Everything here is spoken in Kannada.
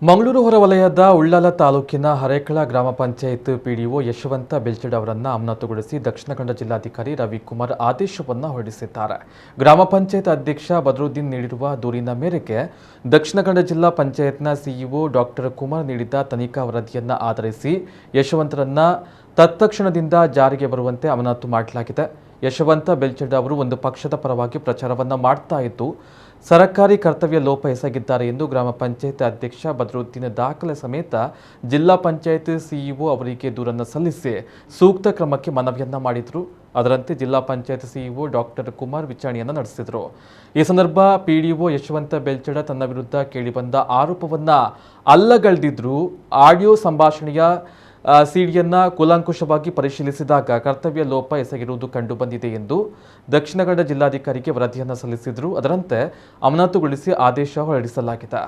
ಮಂಗಳೂರು ಹೊರವಲಯದ ಉಳ್ಳಾಲ ತಾಲೂಕಿನ ಹರೇಕಳ ಗ್ರಾಮ ಪಂಚಾಯತ್ ಪಿಡಿಒ ಯಶವಂತ ಬೆಲ್ಚಡ್ ಅವರನ್ನು ಅಮಾನತುಗೊಳಿಸಿ ದಕ್ಷಿಣ ಕನ್ನಡ ಜಿಲ್ಲಾಧಿಕಾರಿ ರವಿಕುಮಾರ್ ಆದೇಶವನ್ನು ಹೊರಡಿಸಿದ್ದಾರೆ. ಗ್ರಾಮ ಪಂಚಾಯತ್ ಅಧ್ಯಕ್ಷ ಬದರುದ್ದೀನ್ ನೀಡಿರುವ ದೂರಿನ ಮೇರೆಗೆ ದಕ್ಷಿಣ ಕನ್ನಡ ಜಿಲ್ಲಾ ಪಂಚಾಯತ್ನ ಸಿಇಒ ಡಾಕ್ಟರ್ ಕುಮಾರ್ ನೀಡಿದ ತನಿಖಾ ವರದಿಯನ್ನು ಆಧರಿಸಿ ಯಶವಂತರನ್ನ ತತ್ಕ್ಷಣದಿಂದ ಜಾರಿಗೆ ಬರುವಂತೆ ಅಮಾನತು ಮಾಡಲಾಗಿದೆ. ಯಶವಂತ ಬೆಲ್ಚಡ್ ಅವರು ಒಂದು ಪಕ್ಷದ ಪರವಾಗಿ ಪ್ರಚಾರವನ್ನು ಮಾಡ್ತಾ ಇದ್ದು ಸರ್ಕಾರಿ ಕರ್ತವ್ಯ ಲೋಪ ಎಸಗಿದ್ದಾರೆ ಎಂದು ಗ್ರಾಮ ಪಂಚಾಯತ್ ಅಧ್ಯಕ್ಷ ಬದರುದ್ದೀನ್ ದಾಖಲೆ ಸಮೇತ ಜಿಲ್ಲಾ ಪಂಚಾಯತ್ ಸಿಇಒ ಅವರಿಗೆ ದೂರನ್ನು ಸಲ್ಲಿಸಿ ಸೂಕ್ತ ಕ್ರಮಕ್ಕೆ ಮನವಿಯನ್ನ ಮಾಡಿದರು. ಅದರಂತೆ ಜಿಲ್ಲಾ ಪಂಚಾಯತ್ ಸಿಇಒ ಡಾಕ್ಟರ್ ಕುಮಾರ್ ವಿಚಾರಣೆಯನ್ನು ನಡೆಸಿದರು. ಈ ಸಂದರ್ಭ ಪಿಡಿಒ ಯಶವಂತ ಬೆಲ್ಚಡ ತನ್ನ ವಿರುದ್ಧ ಕೇಳಿಬಂದ ಆರೋಪವನ್ನ ಅಲ್ಲಗಳೆದಿದ್ರು. ಆಡಿಯೋ ಸಂಭಾಷಣೆಯ ಸಿಡಿಯನ್ನು ಕೂಲಂಕುಷವಾಗಿ ಪರಿಶೀಲಿಸಿದಾಗ ಕರ್ತವ್ಯ ಲೋಪ ಎಸಗಿರುವುದು ಕಂಡುಬಂದಿದೆ ಎಂದು ದಕ್ಷಿಣ ಕನ್ನಡ ಜಿಲ್ಲಾಧಿಕಾರಿಗೆ ವರದಿಯನ್ನು ಸಲ್ಲಿಸಿದರು. ಅದರಂತೆ ಅಮಾನತುಗೊಳಿಸಿ ಆದೇಶ ಹೊರಡಿಸಲಾಗಿದೆ.